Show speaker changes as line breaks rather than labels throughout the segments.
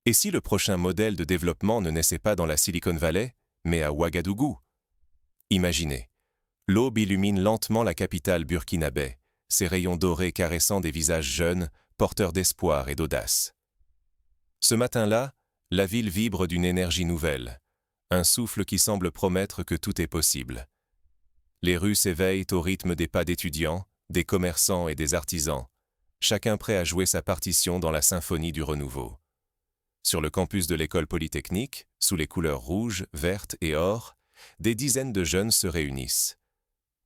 Et si le prochain modèle de développement ne naissait pas dans la Silicon Valley, mais à Ouagadougou? Imaginez. L'aube illumine lentement la capitale burkinabé, ses rayons dorés caressant des visages jeunes, porteurs d'espoir et d'audace. Ce matin-là, la ville vibre d'une énergie nouvelle, un souffle qui semble promettre que tout est possible. Les rues s'éveillent au rythme des pas d'étudiants, des commerçants et des artisans, chacun prêt à jouer sa partition dans la symphonie du renouveau. Sur le campus de l'école polytechnique, sous les couleurs rouge, verte et or, des dizaines de jeunes se réunissent.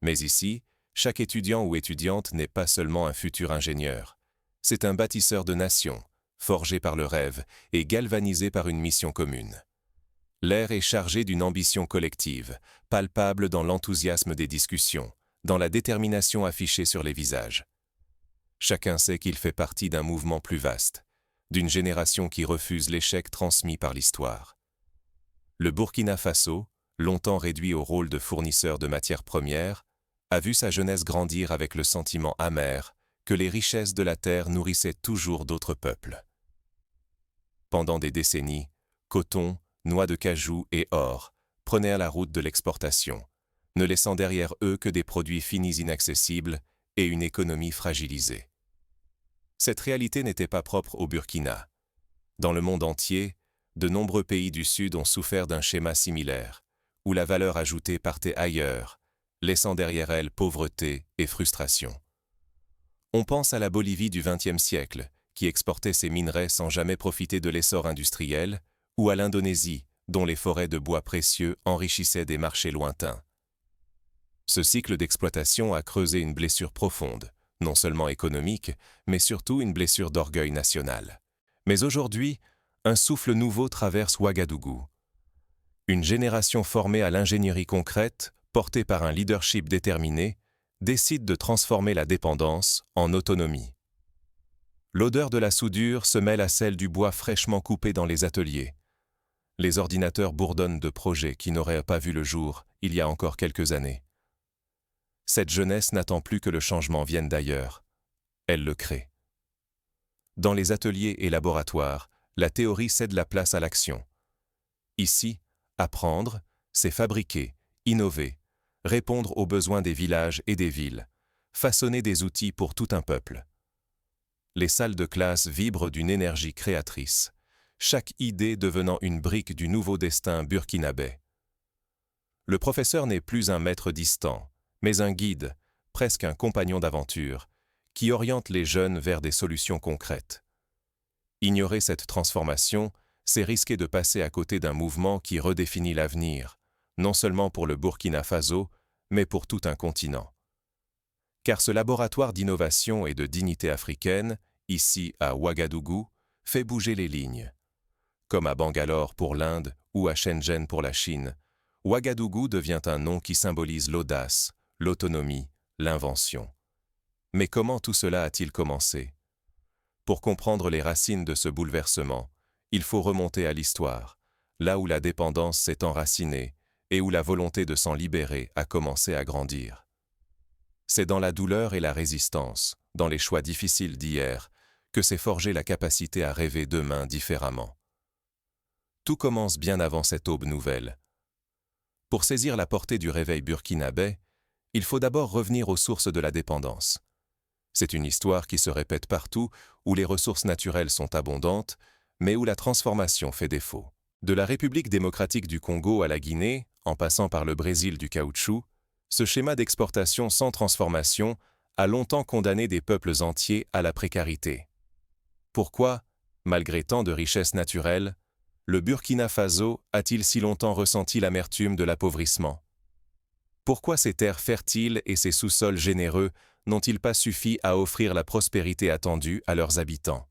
Mais ici, chaque étudiant ou étudiante n'est pas seulement un futur ingénieur. C'est un bâtisseur de nations, forgé par le rêve et galvanisé par une mission commune. L'air est chargé d'une ambition collective, palpable dans l'enthousiasme des discussions, dans la détermination affichée sur les visages. Chacun sait qu'il fait partie d'un mouvement plus vaste, d'une génération qui refuse l'échec transmis par l'histoire. Le Burkina Faso, longtemps réduit au rôle de fournisseur de matières premières, a vu sa jeunesse grandir avec le sentiment amer que les richesses de la terre nourrissaient toujours d'autres peuples. Pendant des décennies, coton, noix de cajou et or prenaient à la route de l'exportation, ne laissant derrière eux que des produits finis inaccessibles et une économie fragilisée. Cette réalité n'était pas propre au Burkina. Dans le monde entier, de nombreux pays du Sud ont souffert d'un schéma similaire, où la valeur ajoutée partait ailleurs, laissant derrière elle pauvreté et frustration. On pense à la Bolivie du XXe siècle, qui exportait ses minerais sans jamais profiter de l'essor industriel, ou à l'Indonésie, dont les forêts de bois précieux enrichissaient des marchés lointains. Ce cycle d'exploitation a creusé une blessure profonde, non seulement économique, mais surtout une blessure d'orgueil national. Mais aujourd'hui, un souffle nouveau traverse Ouagadougou. Une génération formée à l'ingénierie concrète, portée par un leadership déterminé, décide de transformer la dépendance en autonomie. L'odeur de la soudure se mêle à celle du bois fraîchement coupé dans les ateliers. Les ordinateurs bourdonnent de projets qui n'auraient pas vu le jour il y a encore quelques années. Cette jeunesse n'attend plus que le changement vienne d'ailleurs. Elle le crée. Dans les ateliers et laboratoires, la théorie cède la place à l'action. Ici, apprendre, c'est fabriquer, innover, répondre aux besoins des villages et des villes, façonner des outils pour tout un peuple. Les salles de classe vibrent d'une énergie créatrice, chaque idée devenant une brique du nouveau destin burkinabé. Le professeur n'est plus un maître distant, mais un guide, presque un compagnon d'aventure, qui oriente les jeunes vers des solutions concrètes. Ignorer cette transformation, c'est risquer de passer à côté d'un mouvement qui redéfinit l'avenir, non seulement pour le Burkina Faso, mais pour tout un continent. Car ce laboratoire d'innovation et de dignité africaine, ici à Ouagadougou, fait bouger les lignes. Comme à Bangalore pour l'Inde ou à Shenzhen pour la Chine, Ouagadougou devient un nom qui symbolise l'audace, l'autonomie, l'invention. Mais comment tout cela a-t-il commencé? Pour comprendre les racines de ce bouleversement, il faut remonter à l'histoire, là où la dépendance s'est enracinée et où la volonté de s'en libérer a commencé à grandir. C'est dans la douleur et la résistance, dans les choix difficiles d'hier, que s'est forgée la capacité à rêver demain différemment. Tout commence bien avant cette aube nouvelle. Pour saisir la portée du réveil burkinabé, il faut d'abord revenir aux sources de la dépendance. C'est une histoire qui se répète partout où les ressources naturelles sont abondantes, mais où la transformation fait défaut. De la République démocratique du Congo à la Guinée, en passant par le Brésil du caoutchouc, ce schéma d'exportation sans transformation a longtemps condamné des peuples entiers à la précarité. Pourquoi, malgré tant de richesses naturelles, le Burkina Faso a-t-il si longtemps ressenti l'amertume de l'appauvrissement? Pourquoi ces terres fertiles et ces sous-sols généreux n'ont-ils pas suffi à offrir la prospérité attendue à leurs habitants?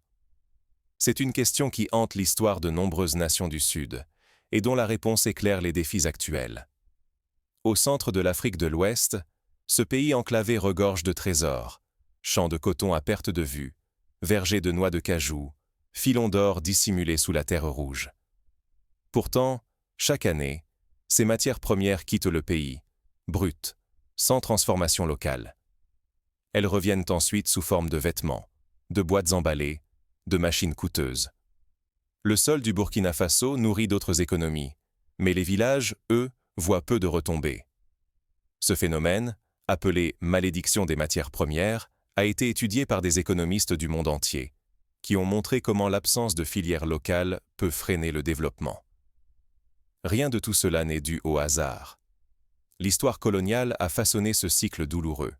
C'est une question qui hante l'histoire de nombreuses nations du Sud, et dont la réponse éclaire les défis actuels. Au centre de l'Afrique de l'Ouest, ce pays enclavé regorge de trésors, champs de coton à perte de vue, vergers de noix de cajou, filons d'or dissimulés sous la terre rouge. Pourtant, chaque année, ces matières premières quittent le pays, brutes, sans transformation locale. Elles reviennent ensuite sous forme de vêtements, de boîtes emballées, de machines coûteuses. Le sol du Burkina Faso nourrit d'autres économies, mais les villages, eux, voient peu de retombées. Ce phénomène, appelé « malédiction des matières premières », a été étudié par des économistes du monde entier, qui ont montré comment l'absence de filières locales peut freiner le développement. Rien de tout cela n'est dû au hasard. L'histoire coloniale a façonné ce cycle douloureux.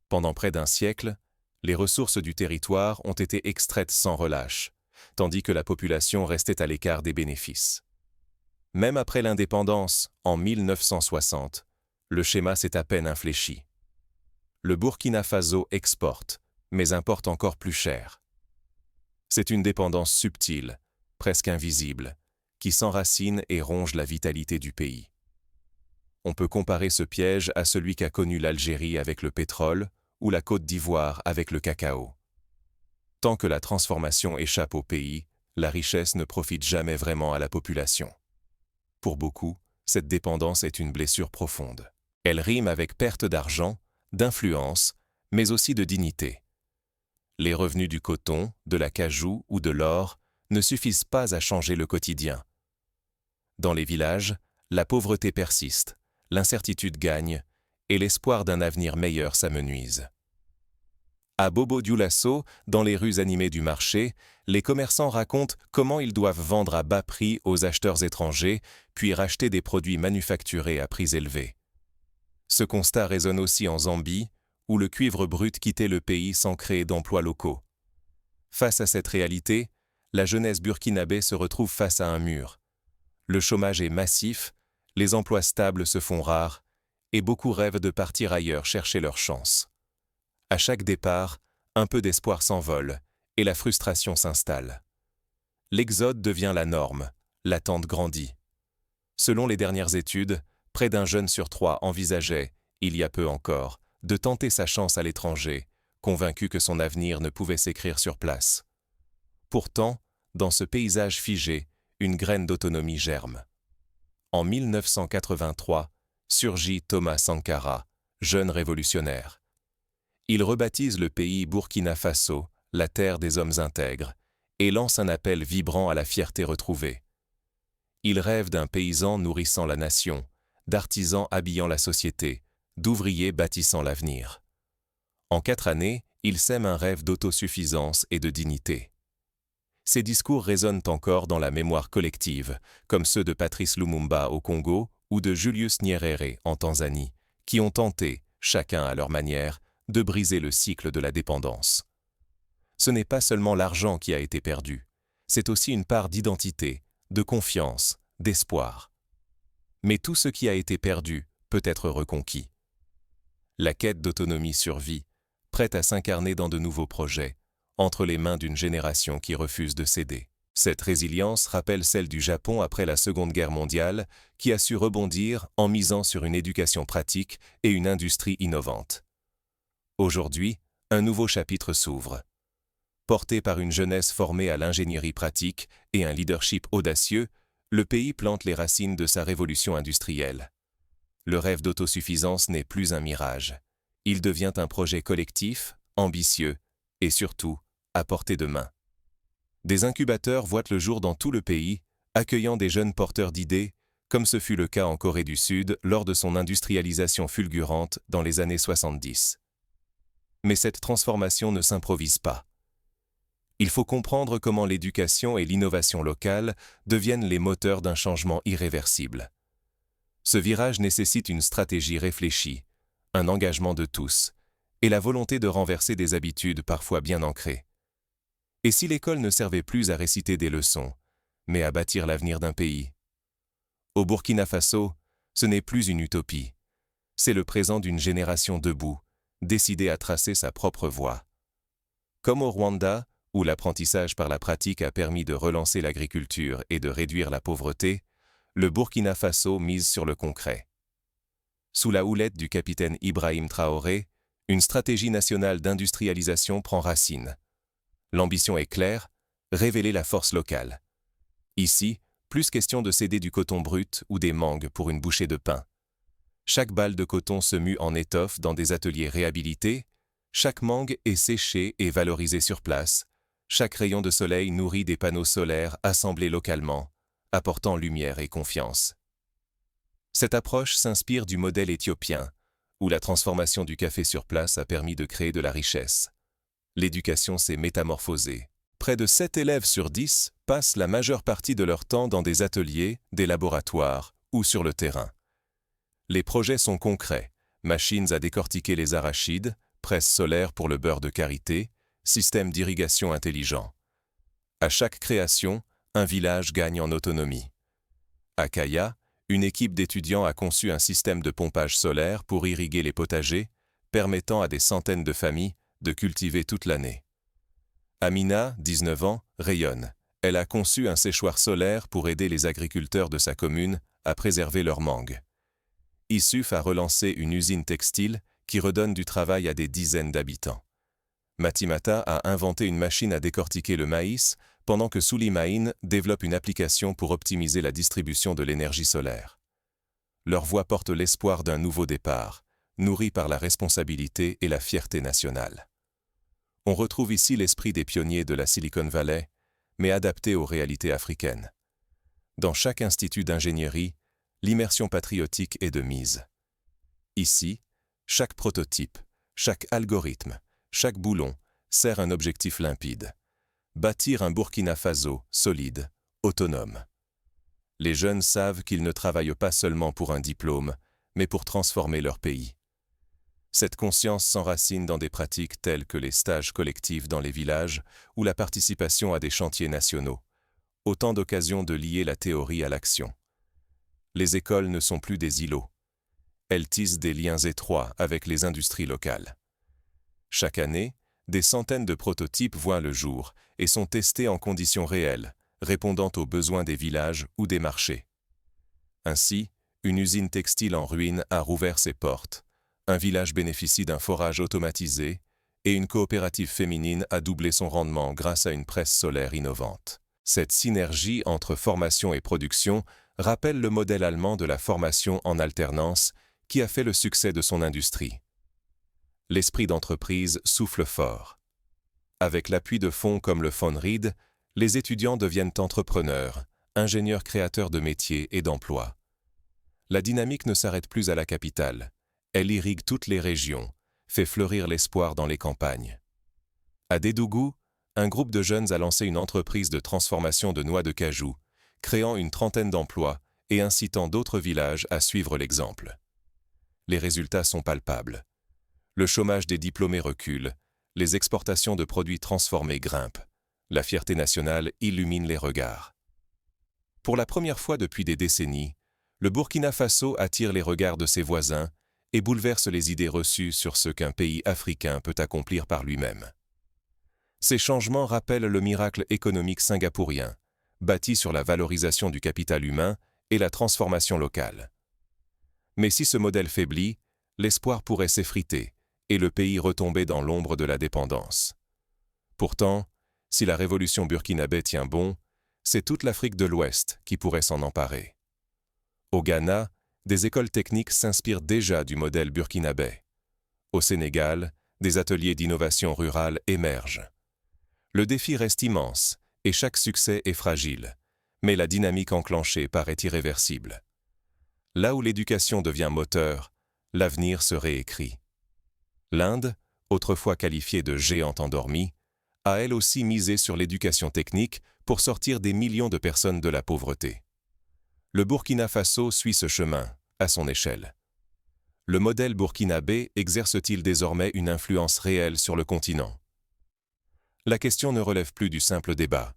Pendant près d'un siècle, les ressources du territoire ont été extraites sans relâche, tandis que la population restait à l'écart des bénéfices. Même après l'indépendance, en 1960, le schéma s'est à peine infléchi. Le Burkina Faso exporte, mais importe encore plus cher. C'est une dépendance subtile, presque invisible, qui s'enracine et ronge la vitalité du pays. On peut comparer ce piège à celui qu'a connu l'Algérie avec le pétrole ou la Côte d'Ivoire avec le cacao. Tant que la transformation échappe au pays, la richesse ne profite jamais vraiment à la population. Pour beaucoup, cette dépendance est une blessure profonde. Elle rime avec perte d'argent, d'influence, mais aussi de dignité. Les revenus du coton, de la cajou ou de l'or ne suffisent pas à changer le quotidien. Dans les villages, la pauvreté persiste, l'incertitude gagne et l'espoir d'un avenir meilleur s'amenuise. À Bobo-Dioulasso, dans les rues animées du marché, les commerçants racontent comment ils doivent vendre à bas prix aux acheteurs étrangers, puis racheter des produits manufacturés à prix élevés. Ce constat résonne aussi en Zambie, où le cuivre brut quittait le pays sans créer d'emplois locaux. Face à cette réalité, la jeunesse burkinabé se retrouve face à un mur. Le chômage est massif, les emplois stables se font rares, et beaucoup rêvent de partir ailleurs chercher leur chance. À chaque départ, un peu d'espoir s'envole, et la frustration s'installe. L'exode devient la norme, l'attente grandit. Selon les dernières études, près d'un jeune sur 3 envisageait, il y a peu encore, de tenter sa chance à l'étranger, convaincu que son avenir ne pouvait s'écrire sur place. Pourtant, dans ce paysage figé, une graine d'autonomie germe. En 1983, surgit Thomas Sankara, jeune révolutionnaire. Il rebaptise le pays Burkina Faso, la terre des hommes intègres, et lance un appel vibrant à la fierté retrouvée. Il rêve d'un paysan nourrissant la nation, d'artisans habillant la société, d'ouvriers bâtissant l'avenir. En 4 années, il sème un rêve d'autosuffisance et de dignité. Ses discours résonnent encore dans la mémoire collective, comme ceux de Patrice Lumumba au Congo ou de Julius Nyerere en Tanzanie, qui ont tenté, chacun à leur manière, de briser le cycle de la dépendance. Ce n'est pas seulement l'argent qui a été perdu, c'est aussi une part d'identité, de confiance, d'espoir. Mais tout ce qui a été perdu peut être reconquis. La quête d'autonomie survit, prête à s'incarner dans de nouveaux projets, entre les mains d'une génération qui refuse de céder. Cette résilience rappelle celle du Japon après la Seconde Guerre mondiale, qui a su rebondir en misant sur une éducation pratique et une industrie innovante. Aujourd'hui, un nouveau chapitre s'ouvre. Porté par une jeunesse formée à l'ingénierie pratique et un leadership audacieux, le pays plante les racines de sa révolution industrielle. Le rêve d'autosuffisance n'est plus un mirage. Il devient un projet collectif, ambitieux et surtout à portée de main. Des incubateurs voient le jour dans tout le pays, accueillant des jeunes porteurs d'idées, comme ce fut le cas en Corée du Sud lors de son industrialisation fulgurante dans les années 70. Mais cette transformation ne s'improvise pas. Il faut comprendre comment l'éducation et l'innovation locale deviennent les moteurs d'un changement irréversible. Ce virage nécessite une stratégie réfléchie, un engagement de tous, et la volonté de renverser des habitudes parfois bien ancrées. Et si l'école ne servait plus à réciter des leçons, mais à bâtir l'avenir d'un pays? Au Burkina Faso, ce n'est plus une utopie. C'est le présent d'une génération debout, décidée à tracer sa propre voie. Comme au Rwanda, où l'apprentissage par la pratique a permis de relancer l'agriculture et de réduire la pauvreté, le Burkina Faso mise sur le concret. Sous la houlette du capitaine Ibrahim Traoré, une stratégie nationale d'industrialisation prend racine. L'ambition est claire, révéler la force locale. Ici, plus question de céder du coton brut ou des mangues pour une bouchée de pain. Chaque balle de coton se mue en étoffe dans des ateliers réhabilités, chaque mangue est séchée et valorisée sur place, Chaque rayon de soleil nourrit des panneaux solaires assemblés localement, apportant lumière et confiance. Cette approche s'inspire du modèle éthiopien, où la transformation du café sur place a permis de créer de la richesse. L'éducation s'est métamorphosée. Près de 7 élèves sur 10 passent la majeure partie de leur temps dans des ateliers, des laboratoires ou sur le terrain. Les projets sont concrets, machines à décortiquer les arachides, presse solaire pour le beurre de karité, système d'irrigation intelligent. À chaque création, un village gagne en autonomie. À Kaya, une équipe d'étudiants a conçu un système de pompage solaire pour irriguer les potagers, permettant à des centaines de familles de cultiver toute l'année. Amina, 19 ans, rayonne. Elle a conçu un séchoir solaire pour aider les agriculteurs de sa commune à préserver leurs mangues. Issouf a relancé une usine textile qui redonne du travail à des dizaines d'habitants. Matimata a inventé une machine à décortiquer le maïs, pendant que Soulimaïn développe une application pour optimiser la distribution de l'énergie solaire. Leur voix porte l'espoir d'un nouveau départ, nourri par la responsabilité et la fierté nationale. On retrouve ici l'esprit des pionniers de la Silicon Valley, mais adapté aux réalités africaines. Dans chaque institut d'ingénierie, l'immersion patriotique est de mise. Ici, chaque prototype, chaque algorithme, chaque boulon sert un objectif limpide: bâtir un Burkina Faso solide, autonome. Les jeunes savent qu'ils ne travaillent pas seulement pour un diplôme, mais pour transformer leur pays. Cette conscience s'enracine dans des pratiques telles que les stages collectifs dans les villages ou la participation à des chantiers nationaux, autant d'occasions de lier la théorie à l'action. Les écoles ne sont plus des îlots. Elles tissent des liens étroits avec les industries locales. Chaque année, des centaines de prototypes voient le jour et sont testés en conditions réelles, répondant aux besoins des villages ou des marchés. Ainsi, une usine textile en ruine a rouvert ses portes, un village bénéficie d'un forage automatisé et une coopérative féminine a doublé son rendement grâce à une presse solaire innovante. Cette synergie entre formation et production rappelle le modèle allemand de la formation en alternance qui a fait le succès de son industrie. L'esprit d'entreprise souffle fort. Avec l'appui de fonds comme le Fonds Reed, les étudiants deviennent entrepreneurs, ingénieurs créateurs de métiers et d'emplois. La dynamique ne s'arrête plus à la capitale. Elle irrigue toutes les régions, fait fleurir l'espoir dans les campagnes. À Dédougou, un groupe de jeunes a lancé une entreprise de transformation de noix de cajou, créant une trentaine d'emplois et incitant d'autres villages à suivre l'exemple. Les résultats sont palpables. Le chômage des diplômés recule, les exportations de produits transformés grimpent, la fierté nationale illumine les regards. Pour la première fois depuis des décennies, le Burkina Faso attire les regards de ses voisins et bouleverse les idées reçues sur ce qu'un pays africain peut accomplir par lui-même. Ces changements rappellent le miracle économique singapourien, bâti sur la valorisation du capital humain et la transformation locale. Mais si ce modèle faiblit, l'espoir pourrait s'effriter et le pays retomber dans l'ombre de la dépendance. Pourtant, si la révolution burkinabé tient bon, c'est toute l'Afrique de l'Ouest qui pourrait s'en emparer. Au Ghana, des écoles techniques s'inspirent déjà du modèle burkinabé. Au Sénégal, des ateliers d'innovation rurale émergent. Le défi reste immense et chaque succès est fragile, mais la dynamique enclenchée paraît irréversible. Là où l'éducation devient moteur, l'avenir se réécrit. L'Inde, autrefois qualifiée de géante endormie, a elle aussi misé sur l'éducation technique pour sortir des millions de personnes de la pauvreté. Le Burkina Faso suit ce chemin, à son échelle. Le modèle burkinabé exerce-t-il désormais une influence réelle sur le continent? La question ne relève plus du simple débat.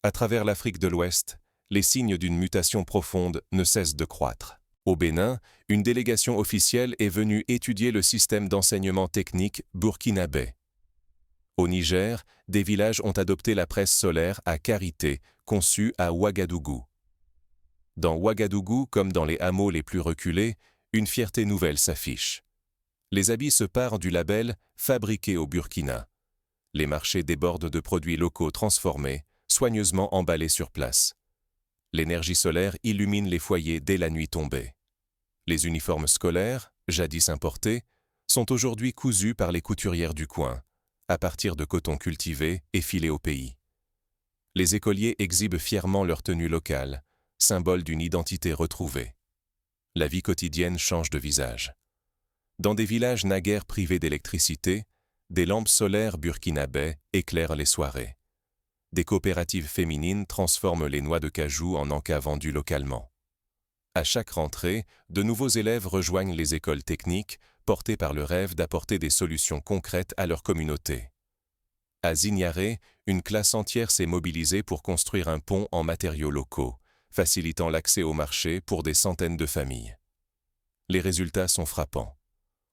À travers l'Afrique de l'Ouest, les signes d'une mutation profonde ne cessent de croître. Au Bénin, une délégation officielle est venue étudier le système d'enseignement technique burkinabé. Au Niger, des villages ont adopté la presse solaire à karité, conçue à Ouagadougou. Dans Ouagadougou, comme dans les hameaux les plus reculés, une fierté nouvelle s'affiche. Les habits se parent du label « Fabriqué au Burkina ». Les marchés débordent de produits locaux transformés, soigneusement emballés sur place. L'énergie solaire illumine les foyers dès la nuit tombée. Les uniformes scolaires, jadis importés, sont aujourd'hui cousus par les couturières du coin, à partir de coton cultivé et filé au pays. Les écoliers exhibent fièrement leur tenue locale, symbole d'une identité retrouvée. La vie quotidienne change de visage. Dans des villages naguère privés d'électricité, des lampes solaires burkinabais éclairent les soirées. Des coopératives féminines transforment les noix de cajou en encas vendus localement. À chaque rentrée, de nouveaux élèves rejoignent les écoles techniques, portés par le rêve d'apporter des solutions concrètes à leur communauté. À Zignaré, une classe entière s'est mobilisée pour construire un pont en matériaux locaux, facilitant l'accès au marché pour des centaines de familles. Les résultats sont frappants.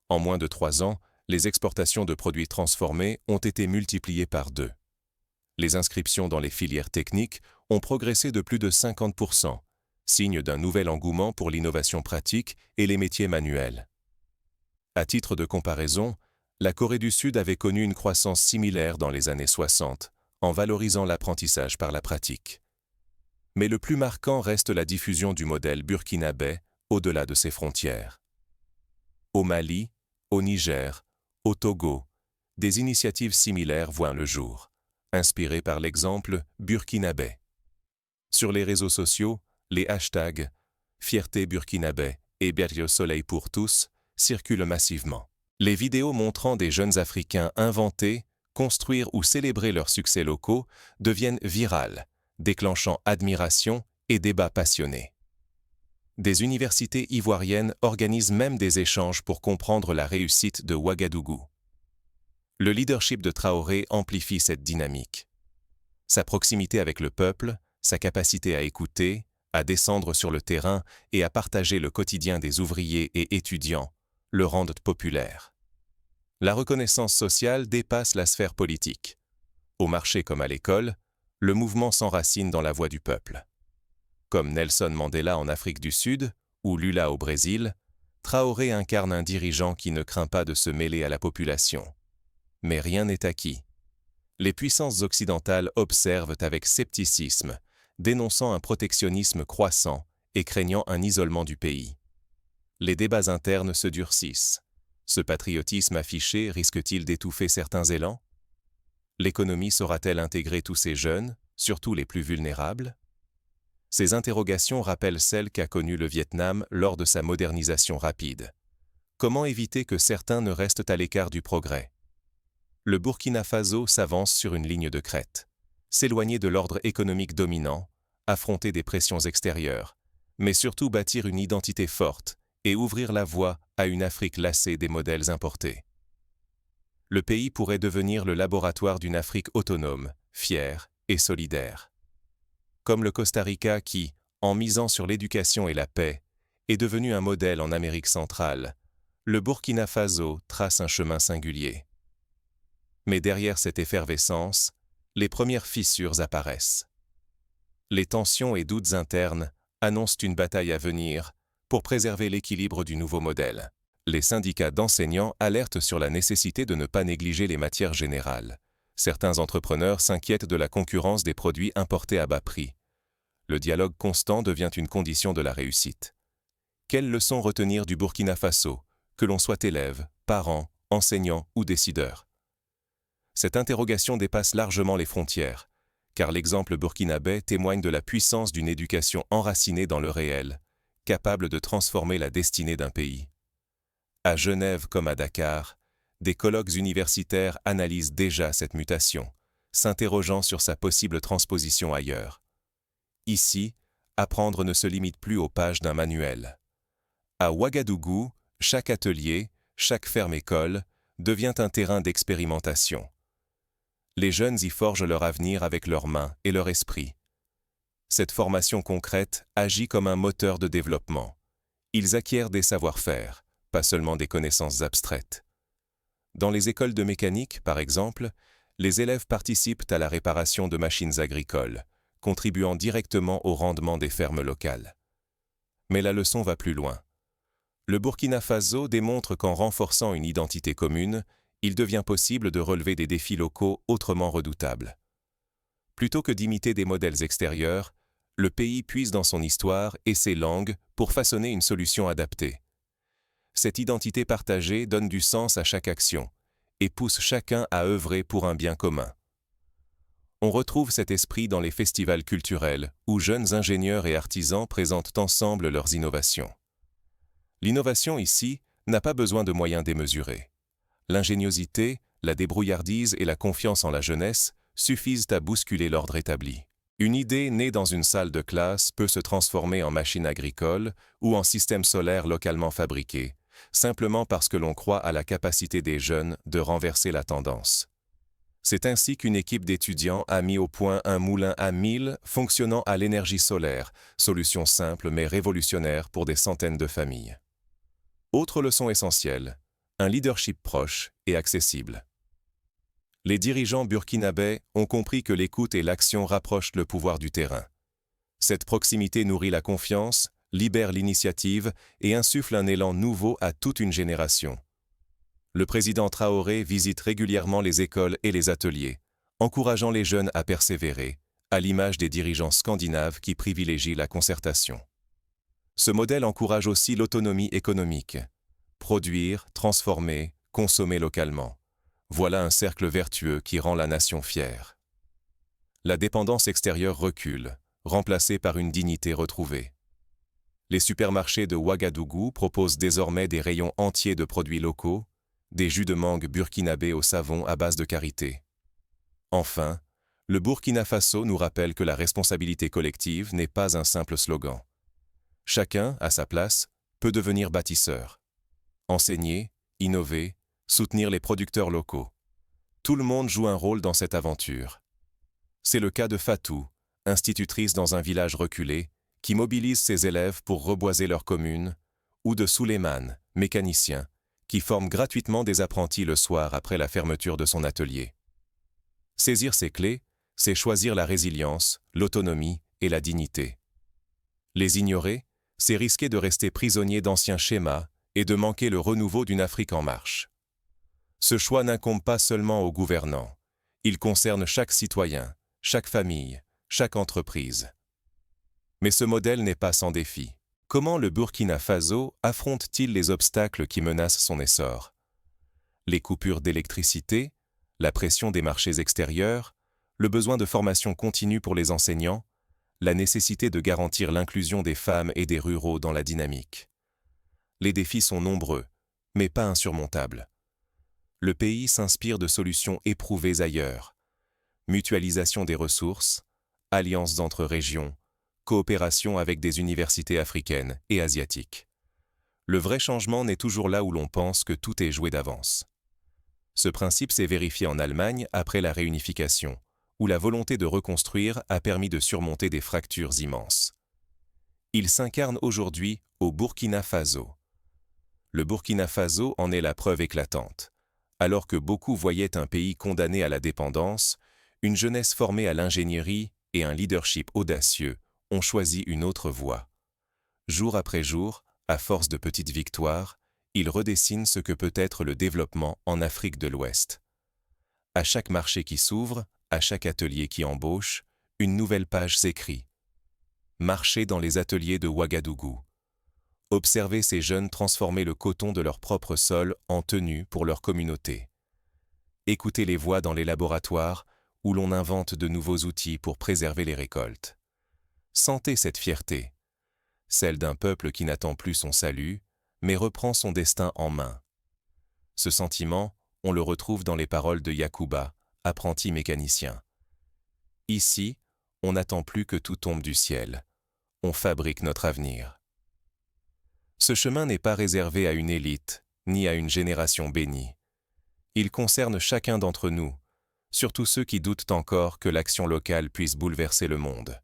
En moins de 3 ans, les exportations de produits transformés ont été multipliées par 2. Les inscriptions dans les filières techniques ont progressé de plus de 50%, signe d'un nouvel engouement pour l'innovation pratique et les métiers manuels. À titre de comparaison, la Corée du Sud avait connu une croissance similaire dans les années 60, en valorisant l'apprentissage par la pratique. Mais le plus marquant reste la diffusion du modèle burkinabé au-delà de ses frontières. Au Mali, au Niger, au Togo, des initiatives similaires voient le jour, inspirées par l'exemple burkinabé. Sur les réseaux sociaux, les hashtags « Fierté burkinabé » et « Berrio Soleil pour tous » circulent massivement. Les vidéos montrant des jeunes Africains inventer, construire ou célébrer leurs succès locaux deviennent virales, déclenchant admiration et débats passionnés. Des universités ivoiriennes organisent même des échanges pour comprendre la réussite de Ouagadougou. Le leadership de Traoré amplifie cette dynamique. Sa proximité avec le peuple, sa capacité à écouter, à descendre sur le terrain et à partager le quotidien des ouvriers et étudiants, le rendent populaire. La reconnaissance sociale dépasse la sphère politique. Au marché comme à l'école, le mouvement s'enracine dans la voix du peuple. Comme Nelson Mandela en Afrique du Sud ou Lula au Brésil, Traoré incarne un dirigeant qui ne craint pas de se mêler à la population. Mais rien n'est acquis. Les puissances occidentales observent avec scepticisme, dénonçant un protectionnisme croissant et craignant un isolement du pays. Les débats internes se durcissent. Ce patriotisme affiché risque-t-il d'étouffer certains élans? L'économie saura-t-elle intégrer tous ces jeunes, surtout les plus vulnérables? Ces interrogations rappellent celles qu'a connues le Vietnam lors de sa modernisation rapide. Comment éviter que certains ne restent à l'écart du progrès? Le Burkina Faso s'avance sur une ligne de crête. S'éloigner de l'ordre économique dominant, affronter des pressions extérieures, mais surtout bâtir une identité forte et ouvrir la voie à une Afrique lassée des modèles importés. Le pays pourrait devenir le laboratoire d'une Afrique autonome, fière et solidaire. Comme le Costa Rica qui, en misant sur l'éducation et la paix, est devenu un modèle en Amérique centrale, le Burkina Faso trace un chemin singulier. Mais derrière cette effervescence, les premières fissures apparaissent. Les tensions et doutes internes annoncent une bataille à venir pour préserver l'équilibre du nouveau modèle. Les syndicats d'enseignants alertent sur la nécessité de ne pas négliger les matières générales. Certains entrepreneurs s'inquiètent de la concurrence des produits importés à bas prix. Le dialogue constant devient une condition de la réussite. Quelles leçons retenir du Burkina Faso, que l'on soit élève, parent, enseignant ou décideur? Cette interrogation dépasse largement les frontières, car l'exemple burkinabé témoigne de la puissance d'une éducation enracinée dans le réel, capable de transformer la destinée d'un pays. À Genève comme à Dakar, des colloques universitaires analysent déjà cette mutation, s'interrogeant sur sa possible transposition ailleurs. Ici, apprendre ne se limite plus aux pages d'un manuel. À Ouagadougou, chaque atelier, chaque ferme-école devient un terrain d'expérimentation. Les jeunes y forgent leur avenir avec leurs mains et leur esprit. Cette formation concrète agit comme un moteur de développement. Ils acquièrent des savoir-faire, pas seulement des connaissances abstraites. Dans les écoles de mécanique, par exemple, les élèves participent à la réparation de machines agricoles, contribuant directement au rendement des fermes locales. Mais la leçon va plus loin. Le Burkina Faso démontre qu'en renforçant une identité commune, il devient possible de relever des défis locaux autrement redoutables. Plutôt que d'imiter des modèles extérieurs, le pays puise dans son histoire et ses langues pour façonner une solution adaptée. Cette identité partagée donne du sens à chaque action et poussent chacun à œuvrer pour un bien commun. On retrouve cet esprit dans les festivals culturels, où jeunes ingénieurs et artisans présentent ensemble leurs innovations. L'innovation ici n'a pas besoin de moyens démesurés. L'ingéniosité, la débrouillardise et la confiance en la jeunesse suffisent à bousculer l'ordre établi. Une idée née dans une salle de classe peut se transformer en machine agricole ou en système solaire localement fabriqué, simplement parce que l'on croit à la capacité des jeunes de renverser la tendance. C'est ainsi qu'une équipe d'étudiants a mis au point un moulin à 1000 fonctionnant à l'énergie solaire, solution simple mais révolutionnaire pour des centaines de familles. Autre leçon essentielle, un leadership proche et accessible. Les dirigeants burkinabés ont compris que l'écoute et l'action rapprochent le pouvoir du terrain. Cette proximité nourrit la confiance, libère l'initiative et insuffle un élan nouveau à toute une génération. Le président Traoré visite régulièrement les écoles et les ateliers, encourageant les jeunes à persévérer, à l'image des dirigeants scandinaves qui privilégient la concertation. Ce modèle encourage aussi l'autonomie économique. Produire, transformer, consommer localement. Voilà un cercle vertueux qui rend la nation fière. La dépendance extérieure recule, remplacée par une dignité retrouvée. Les supermarchés de Ouagadougou proposent désormais des rayons entiers de produits locaux, des jus de mangue burkinabés au savon à base de karité. Enfin, le Burkina Faso nous rappelle que la responsabilité collective n'est pas un simple slogan. Chacun, à sa place, peut devenir bâtisseur. Enseigner, innover, soutenir les producteurs locaux. Tout le monde joue un rôle dans cette aventure. C'est le cas de Fatou, institutrice dans un village reculé, qui mobilise ses élèves pour reboiser leur commune, ou de Souleymane, mécanicien, qui forme gratuitement des apprentis le soir après la fermeture de son atelier. Saisir ces clés, c'est choisir la résilience, l'autonomie et la dignité. Les ignorer, c'est risquer de rester prisonnier d'anciens schémas et de manquer le renouveau d'une Afrique en marche. Ce choix n'incombe pas seulement aux gouvernants, il concerne chaque citoyen, chaque famille, chaque entreprise. Mais ce modèle n'est pas sans défi. Comment le Burkina Faso affronte-t-il les obstacles qui menacent son essor? Les coupures d'électricité, la pression des marchés extérieurs, le besoin de formation continue pour les enseignants, la nécessité de garantir l'inclusion des femmes et des ruraux dans la dynamique. Les défis sont nombreux, mais pas insurmontables. Le pays s'inspire de solutions éprouvées ailleurs. Mutualisation des ressources, alliances entre régions, coopération avec des universités africaines et asiatiques. Le vrai changement n'est toujours là où l'on pense que tout est joué d'avance. Ce principe s'est vérifié en Allemagne après la réunification, où la volonté de reconstruire a permis de surmonter des fractures immenses. Il s'incarne aujourd'hui au Burkina Faso. Le Burkina Faso en est la preuve éclatante. Alors que beaucoup voyaient un pays condamné à la dépendance, une jeunesse formée à l'ingénierie et un leadership audacieux ont choisi une autre voie. Jour après jour, à force de petites victoires, ils redessinent ce que peut être le développement en Afrique de l'Ouest. À chaque marché qui s'ouvre, à chaque atelier qui embauche, une nouvelle page s'écrit. Marchez dans les ateliers de Ouagadougou. Observez ces jeunes transformer le coton de leur propre sol en tenue pour leur communauté. Écoutez les voix dans les laboratoires où l'on invente de nouveaux outils pour préserver les récoltes. Sentez cette fierté, celle d'un peuple qui n'attend plus son salut, mais reprend son destin en main. Ce sentiment, on le retrouve dans les paroles de Yacouba, apprenti mécanicien. Ici, on n'attend plus que tout tombe du ciel. On fabrique notre avenir. Ce chemin n'est pas réservé à une élite, ni à une génération bénie. Il concerne chacun d'entre nous, surtout ceux qui doutent encore que l'action locale puisse bouleverser le monde.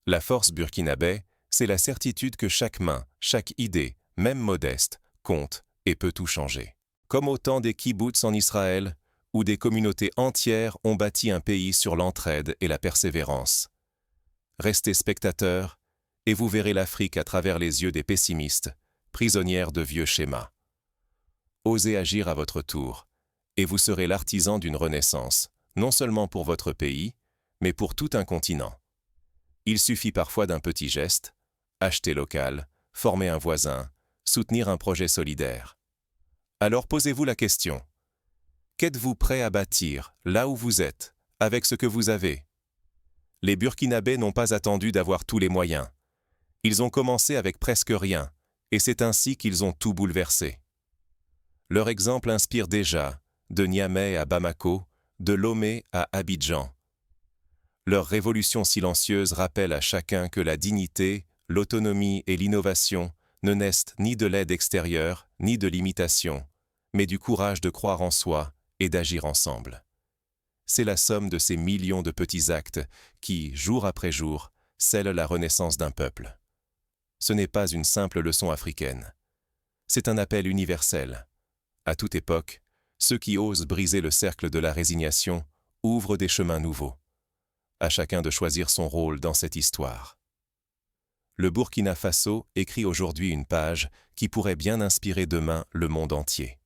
La force burkinabé, c'est la certitude que chaque main, chaque idée, même modeste, compte et peut tout changer. Comme au temps des kibboutz en Israël, où des communautés entières ont bâti un pays sur l'entraide et la persévérance. Restez spectateurs, et vous verrez l'Afrique à travers les yeux des pessimistes, prisonnières de vieux schémas. Osez agir à votre tour, et vous serez l'artisan d'une renaissance, non seulement pour votre pays, mais pour tout un continent. Il suffit parfois d'un petit geste, acheter local, former un voisin, soutenir un projet solidaire. Alors posez-vous la question, Qu'êtes-vous prêt à bâtir, là où vous êtes, avec ce que vous avez? Les Burkinabés n'ont pas attendu d'avoir tous les moyens. Ils ont commencé avec presque rien, et c'est ainsi qu'ils ont tout bouleversé. Leur exemple inspire déjà, de Niamey à Bamako, de Lomé à Abidjan. Leur révolution silencieuse rappelle à chacun que la dignité, l'autonomie et l'innovation ne naissent ni de l'aide extérieure, ni de l'imitation, mais du courage de croire en soi et d'agir ensemble. C'est la somme de ces millions de petits actes qui, jour après jour, scellent la renaissance d'un peuple. Ce n'est pas une simple leçon africaine. C'est un appel universel. À toute époque, ceux qui osent briser le cercle de la résignation ouvrent des chemins nouveaux. À chacun de choisir son rôle dans cette histoire. Le Burkina Faso écrit aujourd'hui une page qui pourrait bien inspirer demain le monde entier.